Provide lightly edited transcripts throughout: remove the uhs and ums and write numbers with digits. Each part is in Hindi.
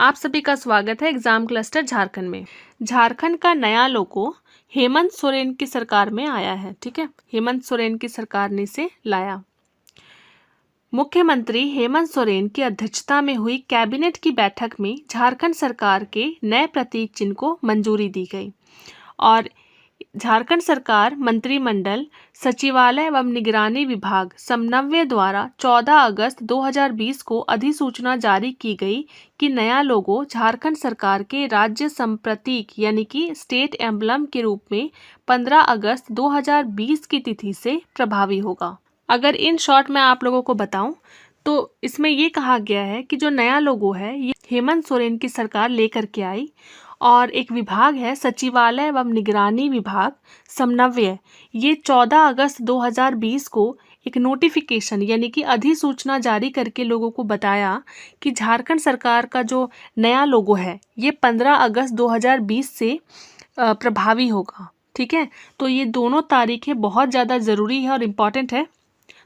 आप सभी का स्वागत है एग्जाम क्लस्टर झारखंड में। झारखंड का नया लोगो हेमंत सोरेन की सरकार में आया है। ठीक है, हेमंत सोरेन की सरकार ने इसे लाया। मुख्यमंत्री हेमंत सोरेन की अध्यक्षता में हुई कैबिनेट की बैठक में झारखंड सरकार के नए प्रतीक चिन्ह को मंजूरी दी गई और झारखंड सरकार मंत्रिमंडल सचिवालय एवं निगरानी विभाग समन्वय द्वारा 14 अगस्त 2020 को अधिसूचना जारी की गई कि नया लोगो झारखंड सरकार के राज्य संप्रतीक यानी कि स्टेट एम्बलम के रूप में 15 अगस्त 2020 की तिथि से प्रभावी होगा। अगर इन शॉर्ट में आप लोगों को बताऊं तो इसमें ये कहा गया है कि जो नया लोगो है ये हेमंत सोरेन की सरकार लेकर के आई और एक विभाग है सचिवालय एवं निगरानी विभाग समन्वय, ये 14 अगस्त 2020 को एक नोटिफिकेशन यानी कि अधिसूचना जारी करके लोगों को बताया कि झारखंड सरकार का जो नया लोगो है ये 15 अगस्त 2020 से प्रभावी होगा। ठीक है, तो ये दोनों तारीखें बहुत ज़्यादा ज़रूरी है और इम्पॉर्टेंट है।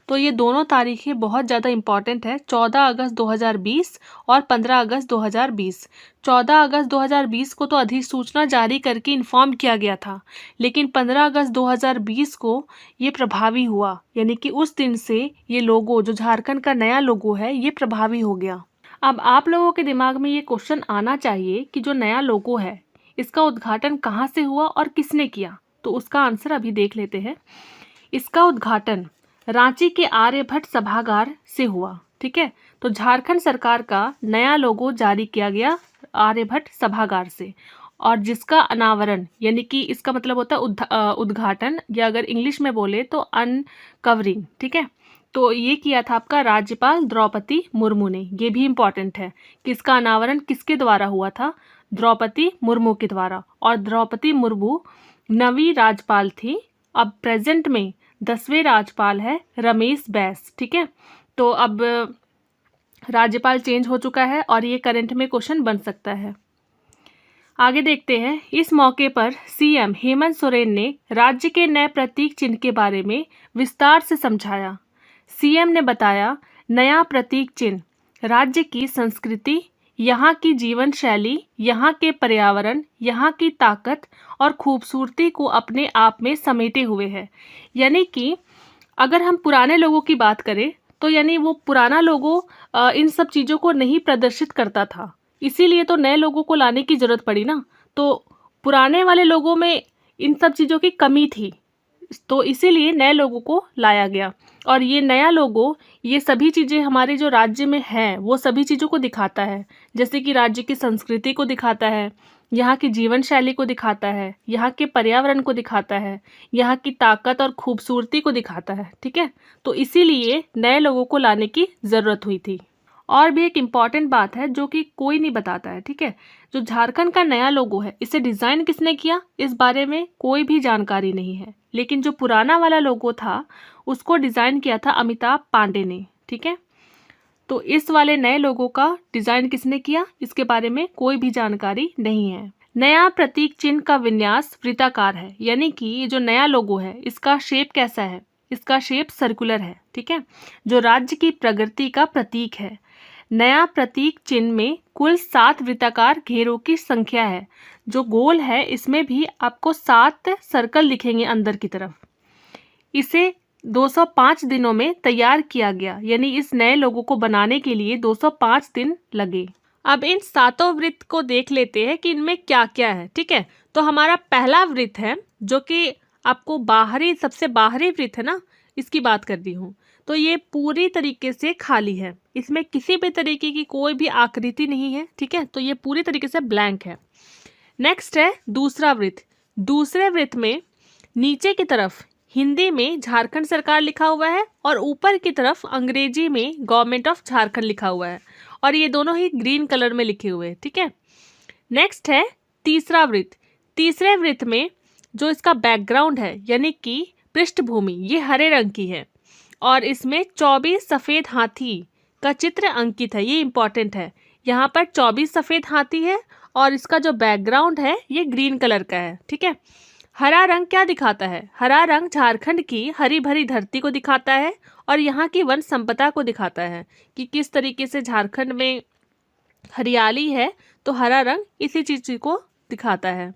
तो ये दोनों तारीखें बहुत ज़्यादा इम्पॉर्टेंट है, 14 अगस्त 2020 और 15 अगस्त 2020। 14 अगस्त 2020 को तो अधिसूचना जारी करके इन्फॉर्म किया गया था, लेकिन 15 अगस्त 2020 को ये प्रभावी हुआ, यानी कि उस दिन से ये लोगो जो झारखंड का नया लोगो है ये प्रभावी हो गया। अब आप लोगों के दिमाग में ये क्वेश्चन आना चाहिए कि जो नया लोगो है इसका उद्घाटन कहाँ से हुआ और किसने किया, तो उसका आंसर अभी देख लेते हैं। इसका उद्घाटन रांची के आर्यभट्ट सभागार से हुआ। ठीक है, तो झारखंड सरकार का नया लोगो जारी किया गया आर्यभट्ट सभागार से और जिसका अनावरण यानी कि इसका मतलब होता है उद्घाटन, या अगर इंग्लिश में बोले तो अनकवरिंग। ठीक है, तो ये किया था आपका राज्यपाल द्रौपदी मुर्मू ने। ये भी इम्पॉर्टेंट है कि इसका अनावरण किसके द्वारा हुआ था, द्रौपदी मुर्मू के द्वारा। और द्रौपदी मुर्मू नवी राज्यपाल थी। अब प्रेजेंट में 10वें राज्यपाल है रमेश बैस। ठीक है, तो अब राज्यपाल चेंज हो चुका है और ये करंट में क्वेश्चन बन सकता है। आगे देखते हैं। इस मौके पर सीएम हेमंत सोरेन ने राज्य के नए प्रतीक चिन्ह के बारे में विस्तार से समझाया। सीएम ने बताया, नया प्रतीक चिन्ह राज्य की संस्कृति, यहाँ की जीवन शैली, यहाँ के पर्यावरण, यहाँ की ताकत और खूबसूरती को अपने आप में समेटे हुए है। यानी कि अगर हम पुराने लोगों की बात करें तो यानी वो पुराना लोगो इन सब चीज़ों को नहीं प्रदर्शित करता था, इसीलिए तो नए लोगों को लाने की ज़रूरत पड़ी ना। तो पुराने वाले लोगों में इन सब चीज़ों की कमी थी, तो इसीलिए नए लोगों को लाया गया। और ये नया लोगो ये सभी चीज़ें हमारे जो राज्य में हैं वो सभी चीज़ों को दिखाता है, जैसे कि राज्य की संस्कृति को दिखाता है, यहाँ की जीवन शैली को दिखाता है, यहाँ के पर्यावरण को दिखाता है, यहाँ की ताकत और खूबसूरती को दिखाता है। ठीक है, तो इसीलिए नए लोगों को लाने की ज़रूरत हुई थी। और भी एक इम्पॉर्टेंट बात है जो कि कोई नहीं बताता है। ठीक है, जो झारखंड का नया लोगो है इसे डिज़ाइन किसने किया इस बारे में कोई भी जानकारी नहीं है, लेकिन जो पुराना वाला लोगो था उसको डिज़ाइन किया था अमिताभ पांडे ने। ठीक है, तो इस वाले नए लोगो का डिज़ाइन किसने किया इसके बारे में कोई भी जानकारी नहीं है। नया प्रतीक चिन्ह का विन्यास वृत्ताकार है, यानी कि ये जो नया लोगो है इसका शेप कैसा है, इसका शेप सर्कुलर है। ठीक है, जो राज्य की प्रगति का प्रतीक है। नया प्रतीक चिन्ह में कुल 7 वृत्ताकार घेरों की संख्या है। जो गोल है इसमें भी आपको 7 सर्कल दिखेंगे अंदर की तरफ। इसे 205 दिनों में तैयार किया गया, यानी इस नए लोगो को बनाने के लिए 205 दिन लगे। अब इन 7 वृत्त को देख लेते हैं कि इनमें क्या क्या है। ठीक है, तो हमारा पहला वृत्त है जो कि आपको बाहरी, सबसे बाहरी वृत्त है ना, इसकी बात कर रही हूँ। तो ये पूरी तरीके से खाली है, इसमें किसी भी तरीके की कोई भी आकृति नहीं है। ठीक है, तो ये पूरी तरीके से ब्लैंक है। नेक्स्ट है दूसरा वृत्त। दूसरे वृत्त में नीचे की तरफ हिंदी में झारखंड सरकार लिखा हुआ है और ऊपर की तरफ अंग्रेजी में गवर्नमेंट ऑफ झारखंड लिखा हुआ है, और ये दोनों ही ग्रीन कलर में लिखे हुए हैं। ठीक है, नेक्स्ट है तीसरा वृत्त। तीसरे वृत्त में जो इसका बैकग्राउंड है यानी कि पृष्ठभूमि, ये हरे रंग की है और इसमें 24 सफ़ेद हाथी का चित्र अंकित है। ये इंपॉर्टेंट है, यहाँ पर 24 सफ़ेद हाथी है और इसका जो बैकग्राउंड है ये ग्रीन कलर का है। ठीक है, हरा रंग क्या दिखाता है, हरा रंग झारखंड की हरी भरी धरती को दिखाता है और यहाँ की वन संपदा को दिखाता है कि किस तरीके से झारखंड में हरियाली है तो हरा रंग इसी चीज़ को दिखाता है।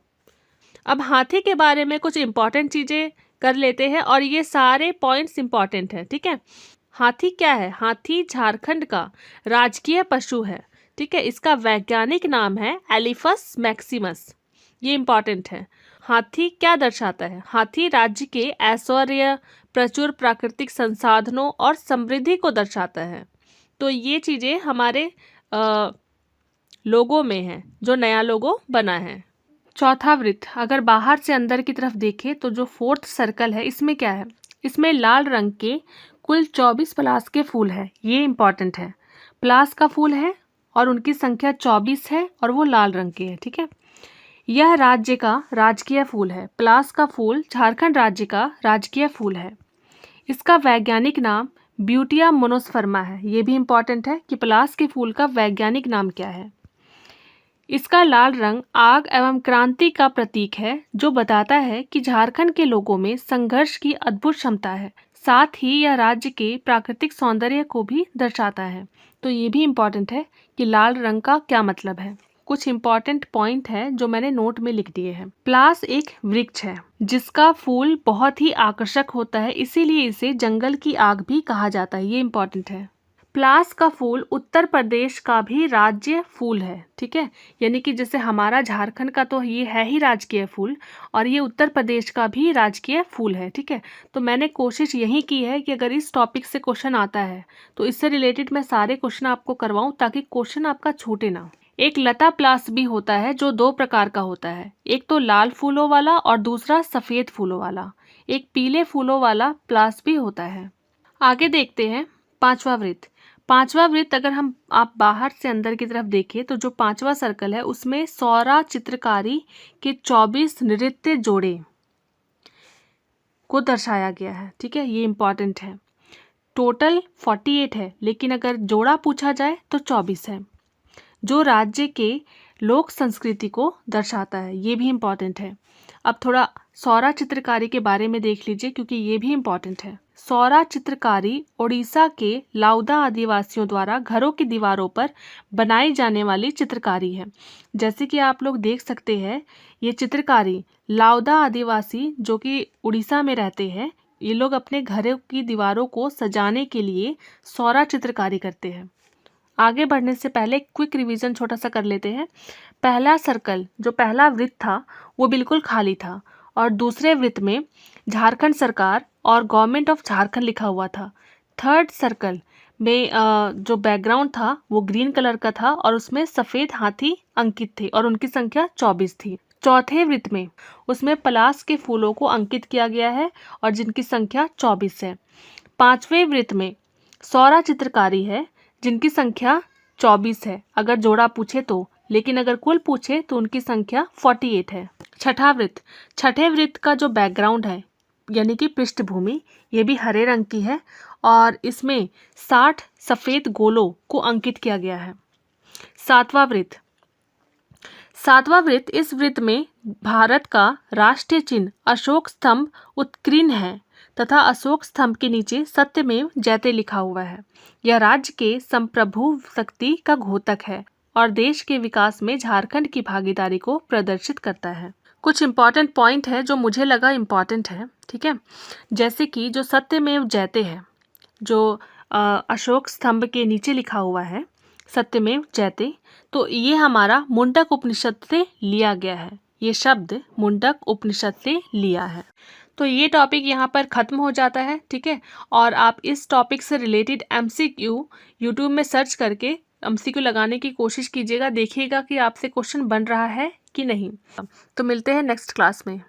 अब हाथी के बारे में कुछ इंपॉर्टेंट चीज़ें कर लेते हैं और ये सारे पॉइंट्स इंपॉर्टेंट है, ठीक है। हाथी क्या है? हाथी झारखंड का राजकीय पशु है, ठीक है। इसका वैज्ञानिक नाम है एलिफस मैक्सिमस, ये इंपॉर्टेंट है। हाथी क्या दर्शाता है? हाथी राज्य के ऐश्वर्य, प्रचुर प्राकृतिक संसाधनों और समृद्धि को दर्शाता है। तो ये चीज़ें हमारे लोगों में है, जो नया लोगो बना है। चौथा वृत्त, अगर बाहर से अंदर की तरफ देखें तो जो फोर्थ सर्कल है इसमें क्या है? इसमें लाल रंग के कुल 24 पलास के फूल है, ये इंपॉर्टेंट है। पलास का फूल है और उनकी संख्या 24 है और वो लाल रंग के है, ठीक है। यह राज्य का राजकीय फूल है। पलास का फूल झारखंड राज्य का राजकीय फूल है। इसका वैज्ञानिक नाम ब्यूटिया मोनोस्पर्मा है, ये भी इंपॉर्टेंट है कि पलास के फूल का वैज्ञानिक नाम क्या है। इसका लाल रंग आग एवं क्रांति का प्रतीक है, जो बताता है कि झारखंड के लोगों में संघर्ष की अद्भुत क्षमता है। साथ ही यह राज्य के प्राकृतिक सौंदर्य को भी दर्शाता है। तो ये भी इम्पॉर्टेंट है कि लाल रंग का क्या मतलब है। कुछ इम्पॉर्टेंट पॉइंट है जो मैंने नोट में लिख दिए हैं। पलास एक वृक्ष है जिसका फूल बहुत ही आकर्षक होता है, इसीलिए इसे जंगल की आग भी कहा जाता है, ये इम्पॉर्टेंट है। पलास का फूल उत्तर प्रदेश का भी राज्य फूल है, ठीक है। यानी कि जैसे हमारा झारखंड का तो ये है ही राजकीय फूल, और ये उत्तर प्रदेश का भी राजकीय फूल है, ठीक है। तो मैंने कोशिश यही की है कि अगर इस टॉपिक से क्वेश्चन आता है तो इससे रिलेटेड मैं सारे क्वेश्चन आपको करवाऊं, ताकि क्वेश्चन आपका छूटे ना। एक लता पलास भी होता है जो 2 प्रकार का होता है, एक तो लाल फूलों वाला और दूसरा सफ़ेद फूलों वाला। एक पीले फूलों वाला पलास भी होता है। आगे देखते हैं पांचवा वृत्त। पांचवा वृत्त अगर आप बाहर से अंदर की तरफ देखें तो जो पांचवा सर्कल है उसमें सौरा चित्रकारी के 24 नृत्य जोड़े को दर्शाया गया है, ठीक है। ये इंपॉर्टेंट है। टोटल 48 है, लेकिन अगर जोड़ा पूछा जाए तो 24 है, जो राज्य के लोक संस्कृति को दर्शाता है, ये भी इम्पॉर्टेंट है। अब थोड़ा सौरा चित्रकारी के बारे में देख लीजिए, क्योंकि ये भी इम्पॉर्टेंट है। सौरा चित्रकारी ओडिशा के लाउदा आदिवासियों द्वारा घरों की दीवारों पर बनाई जाने वाली चित्रकारी है। जैसे कि आप लोग देख सकते हैं, ये चित्रकारी लाउदा आदिवासी जो कि उड़ीसा में रहते हैं, ये लोग अपने घरों की दीवारों को सजाने के लिए सौरा चित्रकारी करते हैं। आगे बढ़ने से पहले क्विक रिवीजन छोटा सा कर लेते हैं। पहला सर्कल, जो पहला वृत्त था, वो बिल्कुल खाली था और दूसरे वृत्त में झारखंड सरकार और गवर्नमेंट ऑफ झारखंड लिखा हुआ था। थर्ड सर्कल में जो बैकग्राउंड था वो ग्रीन कलर का था और उसमें सफ़ेद हाथी अंकित थे और उनकी संख्या 24 थी। चौथे वृत्त में उसमें पलास के फूलों को अंकित किया गया है और जिनकी संख्या 24 है। पांचवें वृत्त में सौरा चित्रकारी है जिनकी संख्या 24 है अगर जोड़ा पूछे तो, लेकिन अगर कुल पूछे तो उनकी संख्या 48 है। छठा वृत्त, छठे वृत्त का जो बैकग्राउंड है यानी कि पृष्ठभूमि, ये भी हरे रंग की है और इसमें 60 सफ़ेद गोलों को अंकित किया गया है। सातवां वृत्त, सातवां वृत्त, इस वृत्त में भारत का राष्ट्रीय चिन्ह अशोक स्तंभ उत्कीर्ण है तथा अशोक स्तंभ के नीचे सत्यमेव जयते लिखा हुआ है। यह राज्य के संप्रभु शक्ति का घोतक है और देश के विकास में झारखंड की भागीदारी को प्रदर्शित करता है। कुछ इंपॉर्टेंट पॉइंट है जो मुझे लगा इम्पॉर्टेंट है, ठीक है। जैसे कि जो सत्यमेव जयते है, जो अशोक स्तंभ के नीचे लिखा हुआ है सत्यमेव जयते, तो ये हमारा मुंडक उपनिषद से लिया गया है। ये शब्द मुंडक उपनिषद से लिया है। तो ये टॉपिक यहाँ पर ख़त्म हो जाता है, ठीक है। और आप इस टॉपिक से रिलेटेड MCQ यूट्यूब में सर्च करके MCQ लगाने की कोशिश कीजिएगा, देखिएगा कि आपसे क्वेश्चन बन रहा है कि नहीं। तो मिलते हैं नेक्स्ट क्लास में।